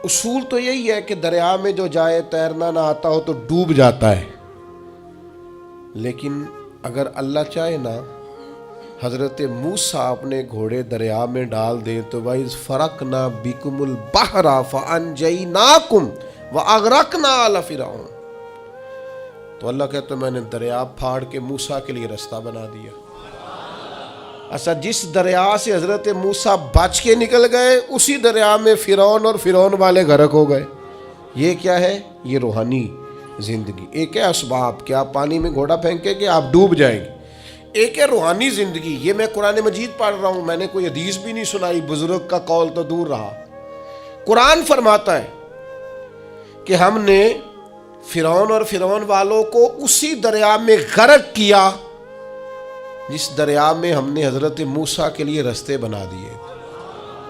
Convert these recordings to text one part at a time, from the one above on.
اصول تو یہی ہے کہ دریا میں جو جائے تیرنا نہ آتا ہو تو ڈوب جاتا ہے، لیکن اگر اللہ چاہے نا، حضرت موسیٰ اپنے گھوڑے دریا میں ڈال دیں تو وَإِذْ فَرَقْنَا بِكُمُ الْبَحْرَ فَأَنْجَيْنَاكُمْ وَأَغْرَقْنَا آلَ فِرْعَوْنَ، تو اللہ کہتا ہے میں نے دریا پھاڑ کے موسیٰ کے لیے رستہ بنا دیا۔ اچھا، جس دریا سے حضرت موسیٰ بچ کے نکل گئے اسی دریا میں فرعون اور فرعون والے غرق ہو گئے۔ یہ کیا ہے؟ یہ روحانی زندگی۔ ایک ہے اسباب کہ آپ پانی میں گھوڑا پھینکیں کہ آپ ڈوب جائیں گے، ایک ہے روحانی زندگی۔ یہ میں قرآن مجید پڑھ رہا ہوں، میں نے کوئی حدیث بھی نہیں سنائی، بزرگ کا قول تو دور رہا۔ قرآن فرماتا ہے کہ ہم نے فرعون اور فرعون والوں کو اسی دریا میں غرق کیا جس دریا میں ہم نے حضرت موسیٰ کے لیے رستے بنا دیے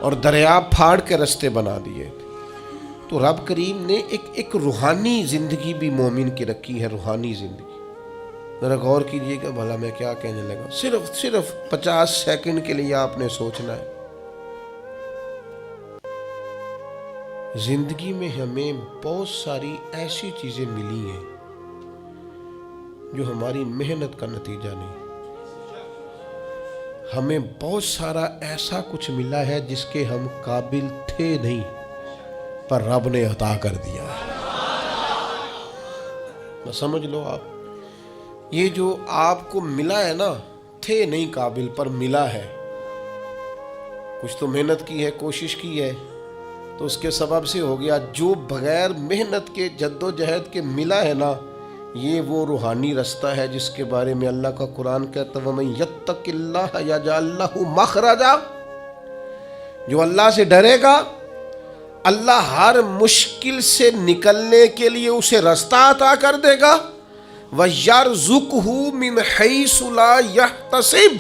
اور دریا پھاڑ کے رستے بنا دیے۔ تو رب کریم نے ایک روحانی زندگی بھی مومن کی رکھی ہے، روحانی زندگی۔ ذرا غور کیجئے کہ بھلا میں کیا کہنے لگا، صرف 50 سیکنڈ کے لیے آپ نے سوچنا ہے۔ زندگی میں ہمیں بہت ساری ایسی چیزیں ملی ہیں جو ہماری محنت کا نتیجہ نہیں، ہمیں بہت سارا ایسا کچھ ملا ہے جس کے ہم قابل تھے نہیں، پر رب نے عطا کر دیا ہے۔ سمجھ لو آپ، یہ جو آپ کو ملا ہے نا، تھے نہیں قابل پر ملا ہے۔ کچھ تو محنت کی ہے، کوشش کی ہے، تو اس کے سبب سے ہو گیا۔ جو بغیر محنت کے، جد و جہد کے ملا ہے نا، یہ وہ روحانی رستہ ہے جس کے بارے میں اللہ کا قرآن کہتا ہے وَمَن يَتَّقِ اللَّهَ يَجْعَل لَّهُ مَخْرَجًا، جو اللہ سے ڈرے گا اللہ ہر مشکل سے نکلنے کے لیے اسے رستہ عطا کر دے گا۔ وَيَرْزُقْهُ مِنْ حَيْثُ لَا يَحْتَسِبُ،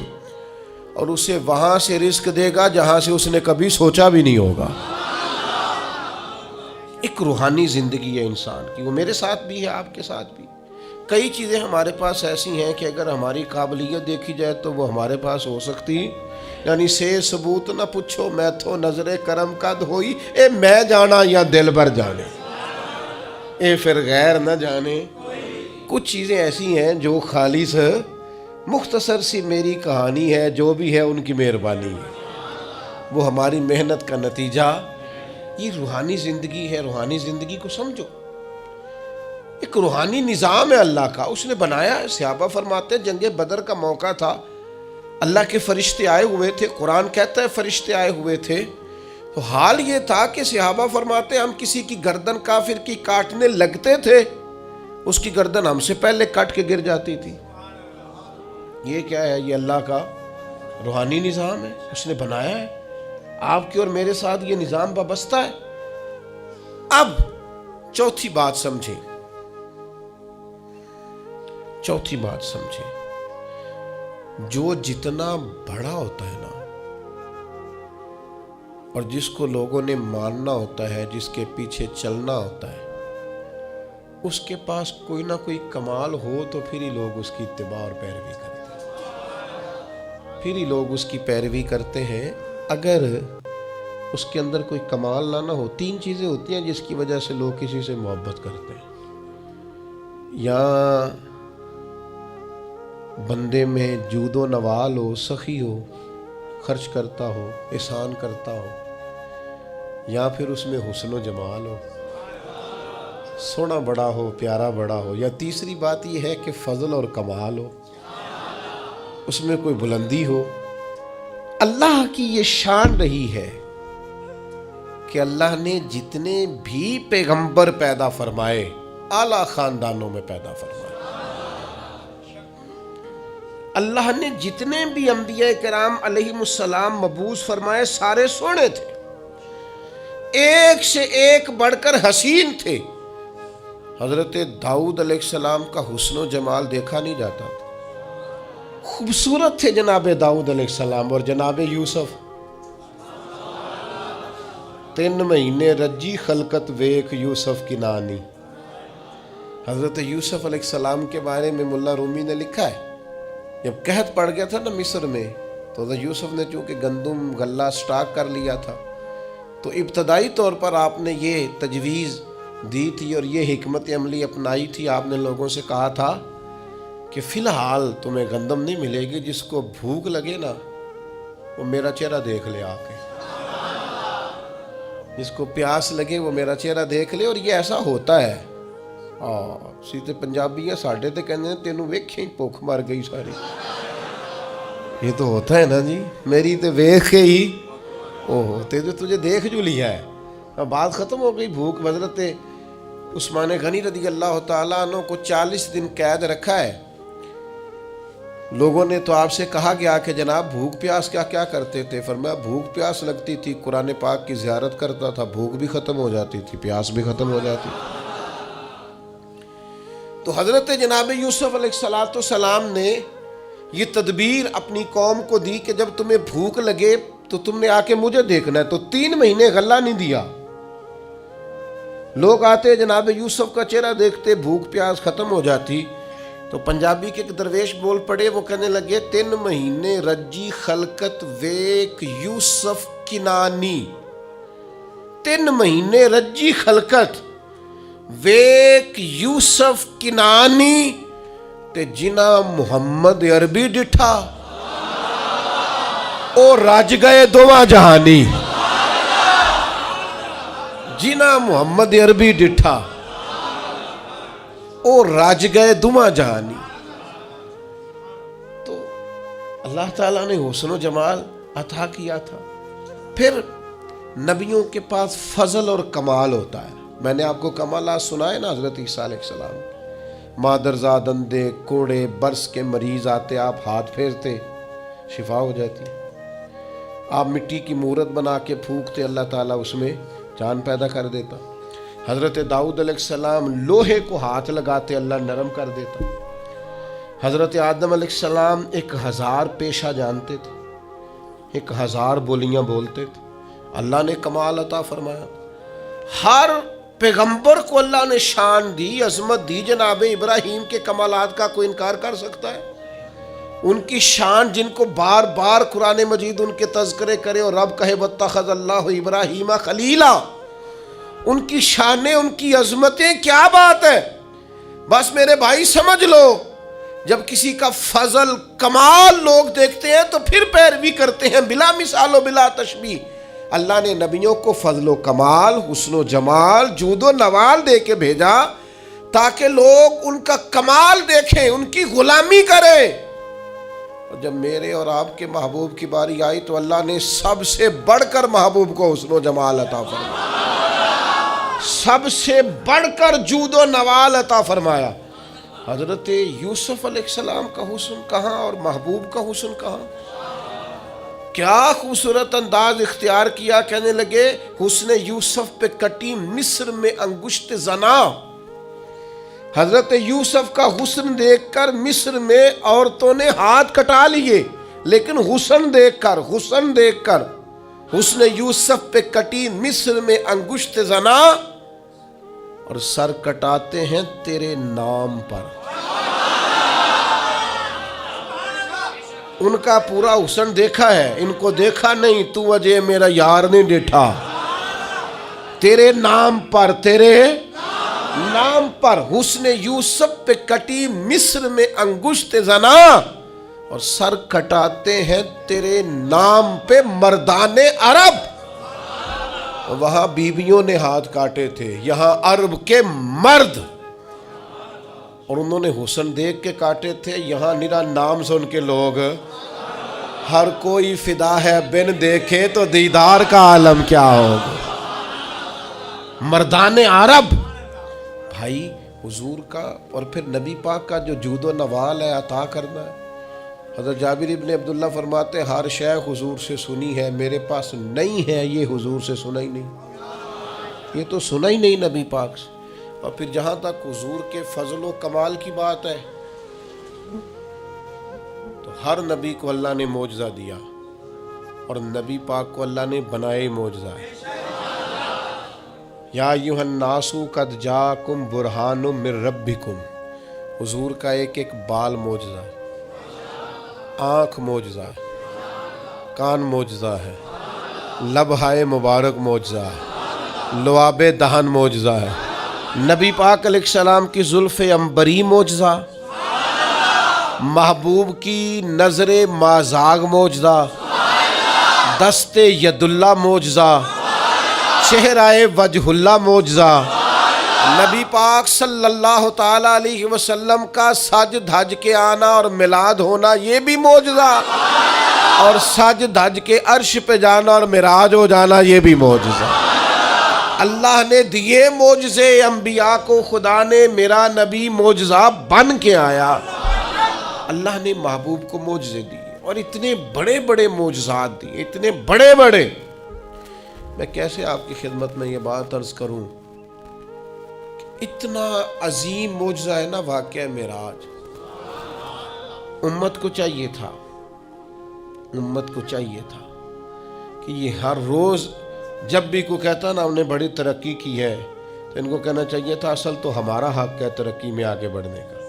اور اسے وہاں سے رزق دے گا جہاں سے اس نے کبھی سوچا بھی نہیں ہوگا۔ ایک روحانی زندگی ہے انسان کی، وہ میرے ساتھ بھی ہے، آپ کے ساتھ بھی۔ کئی چیزیں ہمارے پاس ایسی ہیں کہ اگر ہماری قابلیت دیکھی جائے تو وہ ہمارے پاس ہو سکتی، یعنی سے ثبوت نہ پوچھو میں تو نظر کرم قد ہوئی، اے میں جانا یا دل بھر جانے، اے پھر غیر نہ جانے۔ کچھ چیزیں ایسی ہیں جو خالص مختصر سی میری کہانی ہے، جو بھی ہے ان کی مہربانی ہے، وہ ہماری محنت کا نتیجہ۔ یہ روحانی زندگی ہے، روحانی زندگی کو سمجھو۔ ایک روحانی نظام ہے اللہ کا، اس نے بنایا ہے۔ صحابہ فرماتے ہیں جنگ بدر کا موقع تھا، اللہ کے فرشتے آئے ہوئے تھے، قرآن کہتا ہے فرشتے آئے ہوئے تھے، تو حال یہ تھا کہ صحابہ فرماتے ہیں ہم کسی کی گردن کافر کی کاٹنے لگتے تھے، اس کی گردن ہم سے پہلے کٹ کے گر جاتی تھی۔ یہ کیا ہے؟ یہ اللہ کا روحانی نظام ہے، اس نے بنایا ہے۔ آپ کی اور میرے ساتھ یہ نظام وابستہ ہے۔ اب چوتھی بات سمجھیں، چوتھی بات سمجھیں، جو جتنا بڑا ہوتا ہے نا، اور جس کو لوگوں نے ماننا ہوتا ہے، جس کے پیچھے چلنا ہوتا ہے، اس کے پاس کوئی نہ کوئی کمال ہو تو پھر ہی لوگ اس کی اتباع اور پیروی کرتے ہیں، پھر ہی لوگ اس کی پیروی کرتے ہیں۔ اگر اس کے اندر کوئی کمال نہ ہو، تین چیزیں ہوتی ہیں جس کی وجہ سے لوگ کسی سے محبت کرتے ہیں، یا بندے میں جود و نوال ہو، سخی ہو، خرچ کرتا ہو، احسان کرتا ہو، یا پھر اس میں حسن و جمال ہو، سونا بڑا ہو، پیارا بڑا ہو، یا تیسری بات یہ ہے کہ فضل اور کمال ہو، اس میں کوئی بلندی ہو۔ اللہ کی یہ شان رہی ہے کہ اللہ نے جتنے بھی پیغمبر پیدا فرمائے اعلیٰ خاندانوں میں پیدا فرمائے۔ اللہ نے جتنے بھی انبیاء کرام علیہم السلام مبعوث فرمائے سارے سونے تھے، ایک سے ایک بڑھ کر حسین تھے۔ حضرت داؤد علیہ السلام کا حسن و جمال دیکھا نہیں جاتا تھا، خوبصورت تھے جناب داؤد علیہ السلام۔ اور جناب یوسف 3 مہینے رجی خلقت ویک یوسف کی نانی۔ حضرت یوسف علیہ السلام کے بارے میں ملا رومی نے لکھا ہے، جب قحط پڑ گیا تھا نا مصر میں، تو حضرت یوسف نے چونکہ گندم غلہ سٹاک کر لیا تھا، تو ابتدائی طور پر آپ نے یہ تجویز دی تھی اور یہ حکمت عملی اپنائی تھی. آپ نے لوگوں سے کہا تھا کہ فی الحال تمہیں گندم نہیں ملے گی، جس کو بھوک لگے نا وہ میرا چہرہ دیکھ لے آ کے، جس کو پیاس لگے وہ میرا چہرہ دیکھ لے. اور یہ ایسا ہوتا ہے. سیدھے پنجابی ہیں ساڈے تے کہندے ہیں تینوں ویکھے ہی بھوک مر گئی ساری. یہ تو ہوتا ہے نا جی، میری تے ویکھ کے ہی تجھے دیکھ جو لیا ہے. بات ختم ہو گئی. بھوک. حضرت عثمان غنی رضی اللہ تعالیٰ عنہ کو 40 دن قید رکھا ہے. لوگوں نے تو آپ سے کہا گیا کہ جناب بھوک پیاس کیا کرتے تھے؟ فرمایا بھوک پیاس لگتی تھی، قرآن پاک کی زیارت کرتا تھا، بھوک بھی ختم ہو جاتی تھی، پیاس بھی ختم ہو جاتی تھی. تو حضرت جناب یوسف علیہ السلام نے یہ تدبیر اپنی قوم کو دی کہ جب تمہیں بھوک لگے تو تم نے آ کے مجھے دیکھنا ہے. تو 3 مہینے غلہ نہیں دیا. لوگ آتے جناب یوسف کا چہرہ دیکھتے، بھوک پیاس ختم ہو جاتی. تو پنجابی کے ایک درویش بول پڑے، وہ کہنے لگے 3 مہینے رجی خلقت ویک یوسف کنانی. 3 مہینے رجی خلقت ویک یوسف کنانی تے جنا محمد عربی ڈٹھا او رج گئے دوواں جہانی. جنا محمد عربی ڈٹھا او رج گئے دوواں جہانی. تو اللہ تعالیٰ نے حسن و جمال عطا کیا تھا. پھر نبیوں کے پاس فضل اور کمال ہوتا ہے. میں نے آپ کو کمالات سنائے نا. حضرت عیسیٰ علیہ السلام مادرزاد اندھے کوڑے برس کے مریض آتے، آپ ہاتھ پھیرتے شفا ہو جاتی. آپ مٹی کی مورت بنا کے پھونکتے، اللہ تعالیٰ اس میں جان پیدا کر دیتا. حضرت داؤد علیہ السلام لوہے کو ہاتھ لگاتے، اللہ نرم کر دیتا. حضرت آدم علیہ السلام 1000 پیشہ جانتے تھے، 1000 بولیاں بولتے تھے. اللہ نے کمال عطا فرمایا. ہر پیغمبر کو اللہ نے شان دی، عظمت دی. جناب ابراہیم کے کمالات کا کوئی انکار کر سکتا ہے؟ ان کی شان جن کو بار بار قرآن مجید ان کے تذکرے کرے اور رب کہے واتخذ اللہ ابراہیم خلیلا. ان کی شانیں، ان کی عظمتیں، کیا بات ہے. بس میرے بھائی سمجھ لو، جب کسی کا فضل کمال لوگ دیکھتے ہیں تو پھر پیروی کرتے ہیں بلا مثال و بلا تشبیہ. اللہ نے نبیوں کو فضل و کمال، حسن و جمال، جود و نوال دے کے بھیجا تاکہ لوگ ان کا کمال دیکھیں، ان کی غلامی کریں. اور جب میرے اور آپ کے محبوب کی باری آئی تو اللہ نے سب سے بڑھ کر محبوب کو حسن و جمال عطا فرمایا، سب سے بڑھ کر جود و نوال عطا فرمایا. حضرت یوسف علیہ السلام کا حسن کہاں اور محبوب کا حسن کہاں. کیا خوبصورت انداز اختیار کیا. کہنے لگے حسن یوسف پہ کٹی مصر میں انگشت زنا. حضرت یوسف کا حسن دیکھ کر مصر میں عورتوں نے ہاتھ کٹا لیے، لیکن حسن دیکھ کر حسن یوسف پہ کٹی مصر میں انگشت زنا اور سر کٹاتے ہیں تیرے نام پر. ان کا پورا حسن دیکھا ہے، ان کو دیکھا نہیں. تو اجے میرا یار نہیں ڈیٹھا. تیرے نام پر حسن یوسف پہ کٹی مصر میں انگشت زنا اور سر کٹاتے ہیں تیرے نام پہ مردان عرب. وہاں بیویوں نے ہاتھ کاٹے تھے، یہاں عرب کے مرد، اور انہوں نے حسن دیکھ کے کاٹے تھے. یہاں نرا نام سن کے لوگ ہر کوئی فدا ہے، بن دیکھے تو دیدار کا عالم کیا ہوگا. مردان عرب بھائی حضور کا اور پھر نبی پاک کا جو جود و نوال ہے عطا کرنا ہے. حضرت جابر ابن عبداللہ فرماتے ہر شے حضور سے سنی ہے، میرے پاس نہیں ہے یہ حضور سے سنا ہی نہیں، یہ تو سنا ہی نہیں نبی پاک سے. اور پھر جہاں تک حضور کے فضل و کمال کی بات ہے تو ہر نبی کو اللہ نے معجزہ دیا اور نبی پاک کو اللہ نے بنائے معجزہ ہے. یا ایھا الناس قد جاءکم برہان من ربکم. حضور کا ایک ایک بال معجزہ ہے، آنکھ معجزہ ہے، کان معجزہ ہے، لبہائے مبارک معجزہ ہے، لعاب دہن معجزہ ہے، نبی پاک علیہ السلام کی زلف عنبری معجزہ، محبوب کی نظر مازاغ معجزہ، دست ید اللہ معجزہ، چہرہ وجہ اللہ معجزہ، نبی پاک صلی اللہ تعالی علیہ وسلم کا سج دھج کے آنا اور میلاد ہونا یہ بھی معجزہ، اور سج دھج کے عرش پہ جانا اور معراج ہو جانا یہ بھی معجزہ۔ اللہ نے دیے معجزے انبیاء کو، خدا نے میرا نبی معجزہ بن کے آیا۔ اللہ نے محبوب کو معجزے دیے اور اتنے بڑے بڑے معجزات دیے، اتنے بڑے بڑے۔ میں کیسے آپ کی خدمت میں یہ بات عرض کروں، اتنا عظیم معجزہ ہے نا واقعہ معراج۔ امت کو چاہیے تھا کہ یہ ہر روز جب بھی کوئی کہتا نا ہم نے بڑی ترقی کی ہے تو ان کو کہنا چاہیے تھا اصل تو ہمارا حق ہے ترقی میں آگے بڑھنے کا،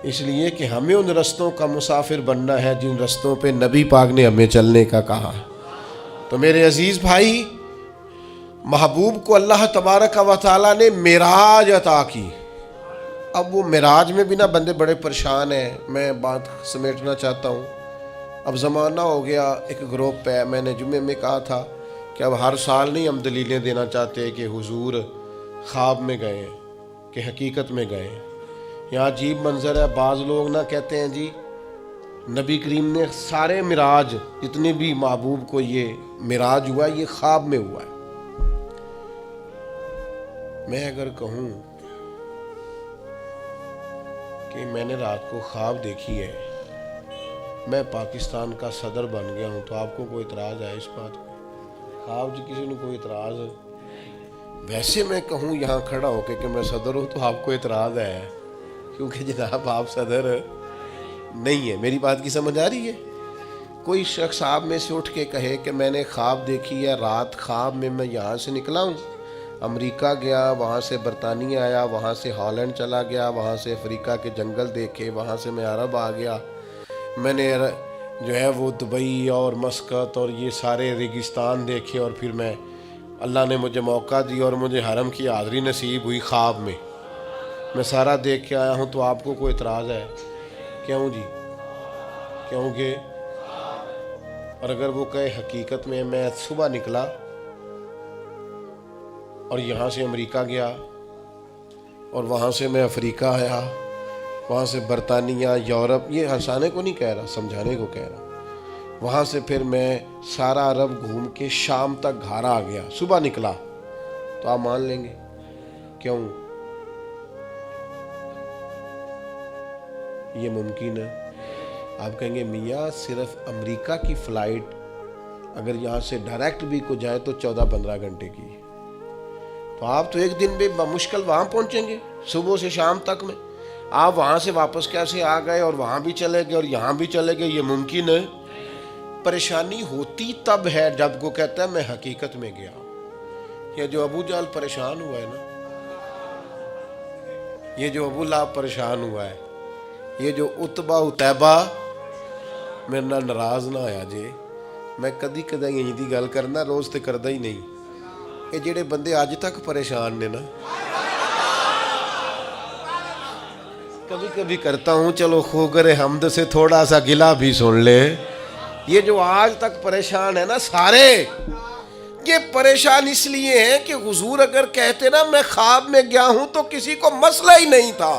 اس لیے کہ ہمیں ان رستوں کا مسافر بننا ہے جن رستوں پہ نبی پاک نے ہمیں چلنے کا کہا۔ تو میرے عزیز بھائی، محبوب کو اللہ تبارک و تعالیٰ نے معراج عطا کی۔ اب وہ معراج میں بھی نا بندے بڑے پریشان ہیں، میں بات سمیٹنا چاہتا ہوں۔ اب زمانہ ہو گیا ایک گروپ پہ، میں نے جمعے میں کہا تھا کہ اب ہر سال نہیں ہم دلیلیں دینا چاہتے کہ حضور خواب میں گئے کہ حقیقت میں گئے۔ یہاں عجیب منظر ہے، بعض لوگ نہ کہتے ہیں جی نبی کریم نے سارے معراج جتنے بھی محبوب کو یہ معراج ہوا یہ خواب میں ہوا ہے۔ میں اگر کہوں کہ میں نے رات کو خواب دیکھی ہے، میں پاکستان کا صدر بن گیا ہوں، تو آپ کو کوئی اعتراض ہے اس بات پہ؟ خواب جی کسی نے کوئی اعتراض ہے؟ ویسے میں کہوں یہاں کھڑا ہو کے کہ میں صدر ہوں تو آپ کو اعتراض ہے، کیونکہ جناب آپ صدر نہیں ہے۔ میری بات کی سمجھ آ رہی ہے؟ کوئی شخص آپ میں سے اٹھ کے کہے کہ میں نے خواب دیکھی ہے، رات خواب میں یہاں سے نکلا ہوں، امریکہ گیا، وہاں سے برطانیہ آیا، وہاں سے ہالینڈ چلا گیا، وہاں سے افریقہ کے جنگل دیکھے، وہاں سے میں عرب آ گیا، میں نے جو ہے وہ دبئی اور مسقط اور یہ سارے ریگستان دیکھے، اور پھر میں اللہ نے مجھے موقع دی اور مجھے حرم کی حاضری نصیب ہوئی خواب میں سارا دیکھ کے آیا ہوں، تو آپ کو کوئی اعتراض ہے؟ کیوں جی؟ کیونکہ اور اگر وہ کہے حقیقت میں صبح نکلا اور یہاں سے امریکہ گیا اور وہاں سے میں افریقہ آیا، وہاں سے برطانیہ، یورپ، یہ ہنسانے کو نہیں کہہ رہا، سمجھانے کو کہہ رہا، وہاں سے پھر میں سارا عرب گھوم کے شام تک گھر آ گیا، صبح نکلا، تو آپ مان لیں گے؟ کیوں؟ یہ ممکن ہے؟ آپ کہیں گے میاں صرف امریکہ کی فلائٹ اگر یہاں سے ڈائریکٹ بھی کو جائے تو 14-15 گھنٹے کی، تو آپ تو ایک دن بھی بمشکل وہاں پہنچیں گے صبح سے شام تک میں۔ آپ وہاں سے واپس کیسے آ گئے اور وہاں بھی چلے گئے اور یہاں بھی چلے گئے؟ یہ ممکن ہے؟ پریشانی ہوتی تب ہے جب کو کہتا ہے میں حقیقت میں گیا ہوں۔ یہ جو ابو جہل پریشان ہوا ہے نا، یہ جو ابو لہب پریشان ہوا ہے، یہ جو اتبا اتیبہ میرے نال ناراض نہ ہویا جے، میں کدی یہی دی گل کرنا، روز تے کردا ہی نہیں۔ یہ جڑے بندے آج تک پریشان نے نا، کبھی کبھی کرتا ہوں چلو خوگر حمد سے تھوڑا سا گلہ بھی سن لے، یہ جو آج تک پریشان ہے نا سارے، یہ پریشان اس لیے ہیں کہ حضور اگر کہتے نا میں خواب میں گیا ہوں تو کسی کو مسئلہ ہی نہیں تھا۔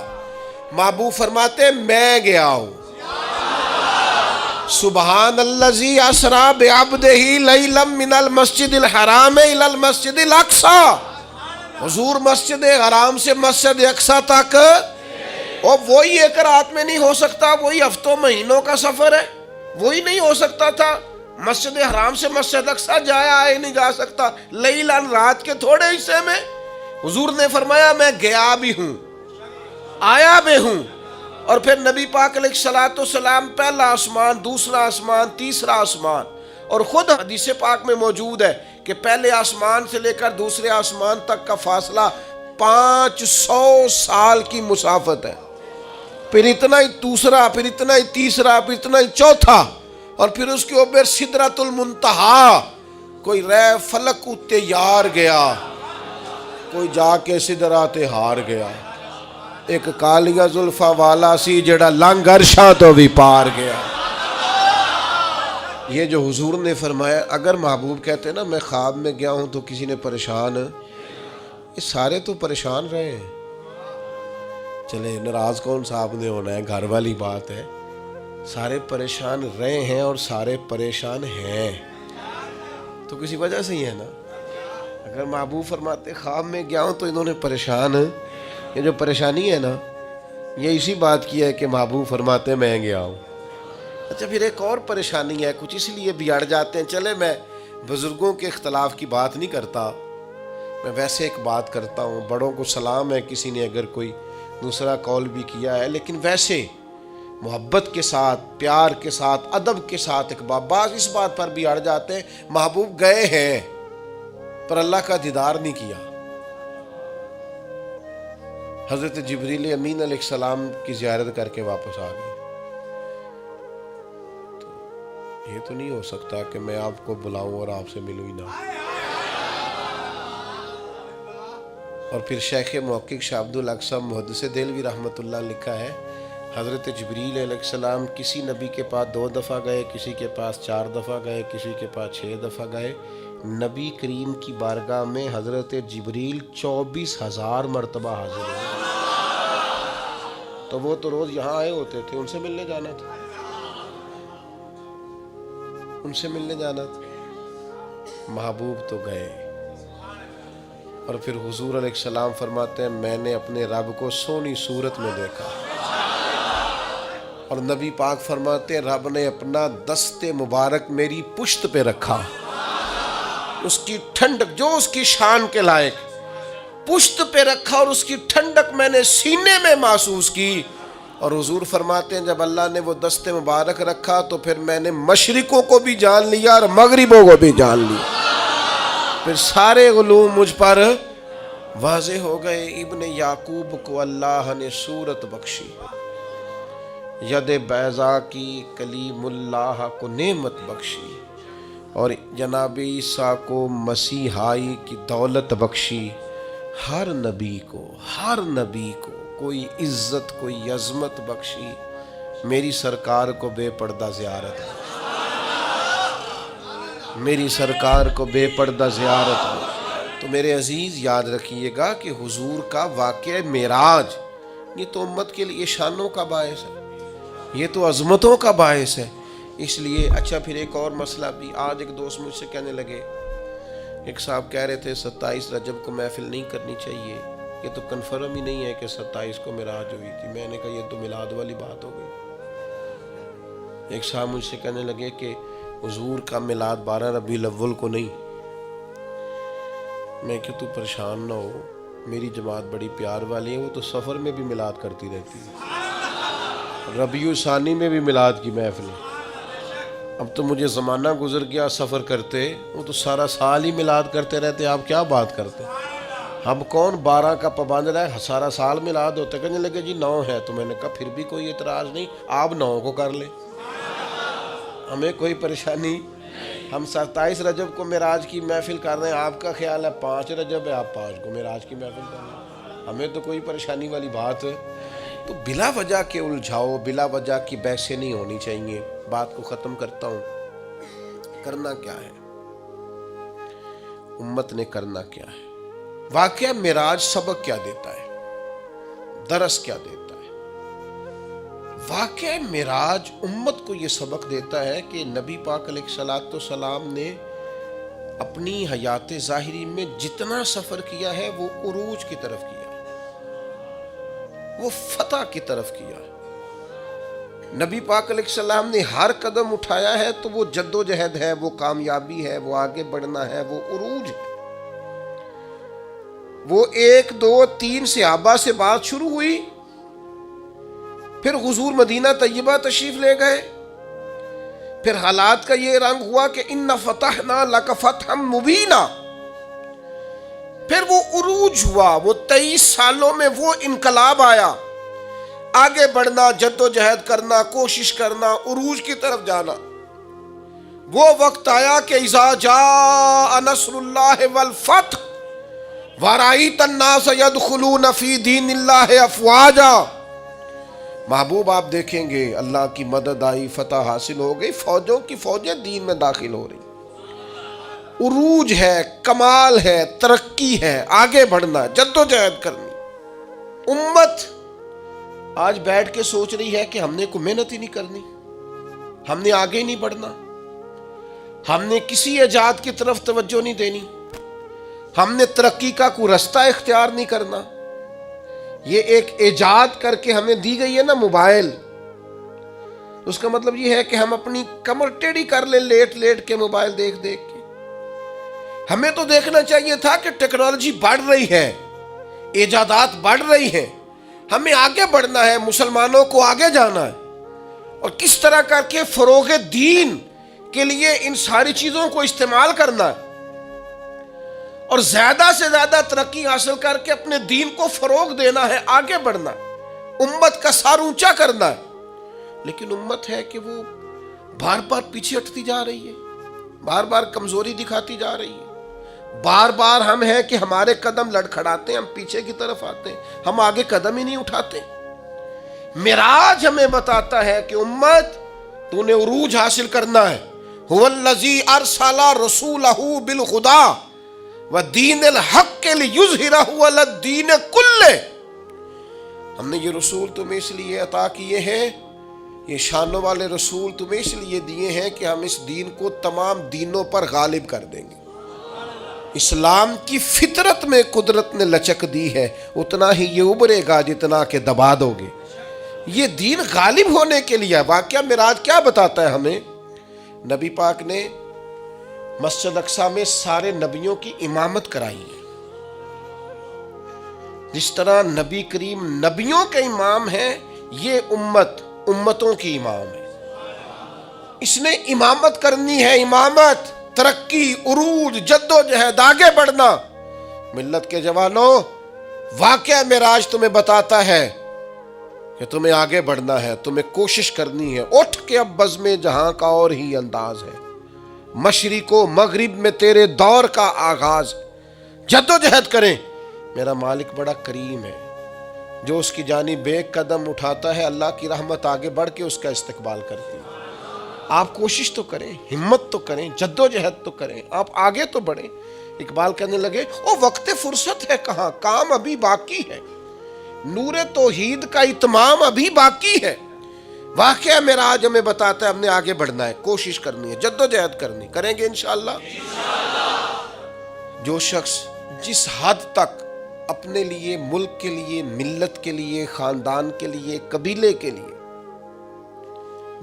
محبوب فرماتے میں گیا ہوں، سبحان الذی اسری بعبدہ لیلا من المسجد الحرام الی المسجد الاقصی، حضور مسجد حرام سے مسجد اقصی تک، اور وہی ایک رات میں نہیں ہو سکتا، وہی ہفتوں مہینوں کا سفر ہے، وہی نہیں ہو سکتا تھا۔ مسجد حرام سے مسجد اقصی جایا آئے نہیں جا سکتا، لیلاً رات کے تھوڑے حصے میں۔ حضور نے فرمایا میں گیا بھی ہوں، آیا بھی ہوں، اور پھر نبی پاک علیہ السلام پہلا آسمان، دوسرا آسمان، تیسرا آسمان، اور خود حدیث پاک میں موجود ہے کہ پہلے آسمان سے لے کر دوسرے آسمان تک کا فاصلہ 500 سال کی مسافت ہے، پھر اتنا ہی دوسرا، پھر اتنا ہی تیسرا، پھر اتنا ہی چوتھا، اور پھر اس کے اوپر سدرۃ المنتہا، کوئی رہ فلک اتے یار گیا، کوئی جا کے سدرات ہار گیا، ایک کالیاں زلفاں والا سی جڑا لنگ عرشاں تو بھی پار گیا۔ یہ جو حضور نے فرمایا، اگر محبوب کہتے ہیں نا میں خواب میں گیا ہوں تو کسی نے پریشان، یہ سارے تو پریشان رہے ہیں۔ چلے ناراض کون صاحب نے ہونا ہے، گھر والی بات ہے، سارے پریشان رہے ہیں اور سارے پریشان ہیں تو کسی وجہ سے ہی ہے نا۔ اگر محبوب فرماتے خواب میں گیا ہوں تو انہوں نے پریشان، یہ جو پریشانی ہے نا یہ اسی بات کی ہے کہ محبوب فرماتے میں گیا ہوں۔ اچھا پھر ایک اور پریشانی ہے، کچھ اس لیے بھی اڑ جاتے ہیں۔ چلے میں بزرگوں کے اختلاف کی بات نہیں کرتا، میں ویسے ایک بات کرتا ہوں، بڑوں کو سلام ہے کسی نے اگر کوئی دوسرا قول بھی کیا ہے، لیکن ویسے محبت کے ساتھ، پیار کے ساتھ، ادب کے ساتھ ایک بعض اس بات پر بھی اڑ جاتے ہیں محبوب گئے ہیں پر اللہ کا دیدار نہیں کیا۔ حضرت جبریل امین علیہ السلام کی زیارت کر کے واپس آ گئے، تو یہ تو نہیں ہو سکتا کہ میں آپ کو بلاؤں اور آپ سے ملوں ہی نہ۔ اور پھر شیخ محقق شاہ عبد الاقصی محدث دہلوی رحمۃ اللہ لکھا ہے حضرت جبریل علیہ السلام کسی نبی کے پاس 2 دفعہ گئے، کسی کے پاس 4 دفعہ گئے، کسی کے پاس 6 دفعہ گئے۔ نبی کریم کی بارگاہ میں حضرت جبریل 24,000 مرتبہ حاضر ہوئے۔ تو وہ تو روز یہاں آئے ہوتے تھے، ان سے ملنے جانا تھا، ان سے ملنے جانا تھا۔ محبوب تو گئے، اور پھر حضور علیہ السلام فرماتے ہیں میں نے اپنے رب کو سونی صورت میں دیکھا، اور نبی پاک فرماتے ہیں رب نے اپنا دست مبارک میری پشت پہ رکھا، اس کی ٹھنڈک جو اس کی شان کے لائق پشت پہ رکھا، اور اس کی ٹھنڈک میں نے سینے میں محسوس کی۔ اور حضور فرماتے ہیں جب اللہ نے وہ دست مبارک رکھا تو پھر میں نے مشرقوں کو بھی جان لیا اور مغربوں کو بھی جان لیا، پھر سارے علوم مجھ پر واضح ہو گئے۔ ابن یعقوب کو اللہ نے صورت بخشی، ید بیضا کی کلیم اللہ کو نعمت بخشی، اور جناب عیسیٰ کو مسیحائی کی دولت بخشی۔ ہر نبی کو کوئی عزت کوئی عظمت بخشی، میری سرکار کو بے پردہ زیارت، میری سرکار کو بے پردہ زیارت۔ تو میرے عزیز یاد رکھیے گا کہ حضور کا واقعہ معراج یہ تو امت کے لیے شانوں کا باعث ہے، یہ تو عظمتوں کا باعث ہے۔ اس لیے اچھا پھر ایک اور مسئلہ بھی، آج ایک دوست مجھ سے کہنے لگے، ایک صاحب کہہ رہے تھے 27 رجب کو محفل نہیں کرنی چاہیے، یہ تو کنفرم ہی نہیں ہے کہ 27 کو معراج ہوئی تھی۔ میں نے کہا یہ تو میلاد والی بات ہو گئی۔ ایک صاحب مجھ سے کہنے لگے کہ حضور کا میلاد 12 ربیع الاول کو نہیں۔ میں کہ تو پریشان نہ ہو، میری جماعت بڑی پیار والی ہے، وہ تو سفر میں بھی میلاد کرتی رہتی ہے، ربیع ثانی میں بھی میلاد کی محفل ہے۔ اب تو مجھے زمانہ گزر گیا سفر کرتے، وہ تو سارا سال ہی میلاد کرتے رہتے، آپ کیا بات کرتے؟ ہم کون 12 کا پابند رہے، سارا سال میلاد ہوتا۔ کہنے لگے جی 9 ہے، تو میں نے کہا پھر بھی کوئی اعتراض نہیں، آپ 9 کو کر لیں، ہمیں کوئی پریشانی۔ ہم 27 رجب کو معراج کی محفل کر رہے ہیں، آپ کا خیال ہے 5 رجب ہے، آپ 5 کو معراج کی محفل کر رہے ہیں، ہمیں تو کوئی پریشانی والی بات ہے۔ تو بلا وجہ کے الجھاؤ، بلا وجہ کی بحثیں نہیں ہونی چاہیے۔ بات کو ختم کرتا ہوں، کرنا کیا ہے، امت نے کرنا کیا ہے، واقعہ معراج سبق کیا دیتا ہے، درس کیا دیتا ہے۔ واقعہ معراج امت کو یہ سبق دیتا ہے کہ نبی پاک علیہ الصلوۃ والسلام نے اپنی حیات ظاہری میں جتنا سفر کیا ہے وہ عروج کی طرف کیا ہے، وہ فتح کی طرف کیا ہے۔ نبی پاک علیہ السلام نے ہر قدم اٹھایا ہے تو وہ جد و جہد ہے، وہ کامیابی ہے، وہ آگے بڑھنا ہے، وہ عروج ہے۔ وہ 1 2 3 صحابہ سے بات شروع ہوئی، پھر حضور مدینہ طیبہ تشریف لے گئے، پھر حالات کا یہ رنگ ہوا کہ اِنَّ فَتَحْنَا لَكَ فَتْحًا مُبِينًا، پھر وہ عروج ہوا، وہ 23 سالوں میں وہ انقلاب آیا، آگے بڑھنا، جد و جہد کرنا، کوشش کرنا، عروج کی طرف جانا۔ وہ وقت آیا کہ اذا جاء نصر اللہ والفتح ورأیت الناس يدخلون فی دین اللہ افواجا. محبوب آپ دیکھیں گے اللہ کی مدد آئی، فتح حاصل ہو گئی، فوجوں کی فوجیں دین میں داخل ہو رہی، عروج ہے، کمال ہے، ترقی ہے، آگے بڑھنا، جد و جہد کرنی. امت آج بیٹھ کے سوچ رہی ہے کہ ہم نے کوئی محنت ہی نہیں کرنی، ہم نے آگے نہیں بڑھنا، ہم نے کسی ایجاد کی طرف توجہ نہیں دینی، ہم نے ترقی کا کوئی رستہ اختیار نہیں کرنا. یہ ایک ایجاد کر کے ہمیں دی گئی ہے نا موبائل، اس کا مطلب یہ ہے کہ ہم اپنی کمر ٹیڑھی کر لیں لیٹ لیٹ کے موبائل دیکھ دیکھ کے. ہمیں تو دیکھنا چاہیے تھا کہ ٹیکنالوجی بڑھ رہی ہے، ایجادات بڑھ رہی ہیں، ہمیں آگے بڑھنا ہے، مسلمانوں کو آگے جانا ہے، اور کس طرح کر کے فروغ دین کے لیے ان ساری چیزوں کو استعمال کرنا ہے، اور زیادہ سے زیادہ ترقی حاصل کر کے اپنے دین کو فروغ دینا ہے، آگے بڑھنا ہے، امت کا سر اونچا کرنا ہے. لیکن امت ہے کہ وہ بار بار پیچھے ہٹتی جا رہی ہے، بار بار کمزوری دکھاتی جا رہی ہے. بار بار ہم ہیں کہ ہمارے قدم لڑکھڑاتے ہیں، ہم پیچھے کی طرف آتے ہیں، ہم آگے قدم ہی نہیں اٹھاتے. معراج ہمیں بتاتا ہے کہ امت تو نے عروج حاصل کرنا ہے. هو الذی ارسل رسولہ بالہدی ودین الحق لیظہرہ علی الدین کلہ. ہم نے یہ رسول تمہیں اس لیے عطا کیے ہیں، یہ شانوں والے رسول تمہیں اس لیے دیے ہیں کہ ہم اس دین کو تمام دینوں پر غالب کر دیں گے. اسلام کی فطرت میں قدرت نے لچک دی ہے، اتنا ہی یہ ابھرے گا جتنا کہ دبا دو گے. یہ دین غالب ہونے کے لیے. واقعہ معراج کیا بتاتا ہے ہمیں؟ نبی پاک نے مسجد اقصیٰ میں سارے نبیوں کی امامت کرائی ہے. جس طرح نبی کریم نبیوں کے امام ہیں، یہ امت امتوں کی امام ہے. اس نے امامت کرنی ہے، امامت، ترقی، عروج، جد و جہد، آگے بڑھنا. ملت کے جوانوں، واقعہ معراج تمہیں بتاتا ہے کہ تمہیں آگے بڑھنا ہے، تمہیں کوشش کرنی ہے. اٹھ کے اب بزم جہاں کا اور ہی انداز ہے، مشرق و مغرب میں تیرے دور کا آغاز. جد و جہد کریں. میرا مالک بڑا کریم ہے، جو اس کی جانب ایک قدم اٹھاتا ہے، اللہ کی رحمت آگے بڑھ کے اس کا استقبال کرتی ہے. آپ کوشش تو کریں، ہمت تو کریں، جد و جہد تو کریں، آپ آگے تو بڑھیں. اقبال کہنے لگے او وقت فرصت ہے کہاں، کام ابھی باقی ہے، نور توحید کا اتمام ابھی باقی ہے. واقعہ معراج ہمیں بتاتا ہے ہم نے آگے بڑھنا ہے، کوشش کرنی ہے، جد و جہد کرنی. کریں گے انشاءاللہ. جو شخص جس حد تک اپنے لیے، ملک کے لیے، ملت کے لیے، خاندان کے لیے، قبیلے کے لیے،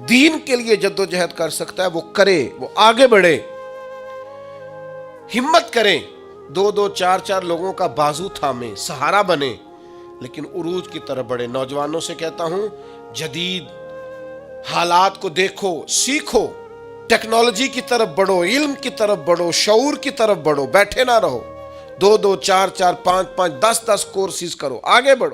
دین کے لیے جد و جہد کر سکتا ہے، وہ کرے، وہ آگے بڑھے، ہمت کریں، 2-2 4-4 لوگوں کا بازو تھامیں، سہارا بنے، لیکن عروج کی طرف بڑھے. نوجوانوں سے کہتا ہوں جدید حالات کو دیکھو، سیکھو، ٹیکنالوجی کی طرف بڑھو، علم کی طرف بڑھو، شعور کی طرف بڑھو، بیٹھے نہ رہو. 2-2 4-4 5-5 10-10 کورسز کرو، آگے بڑھو.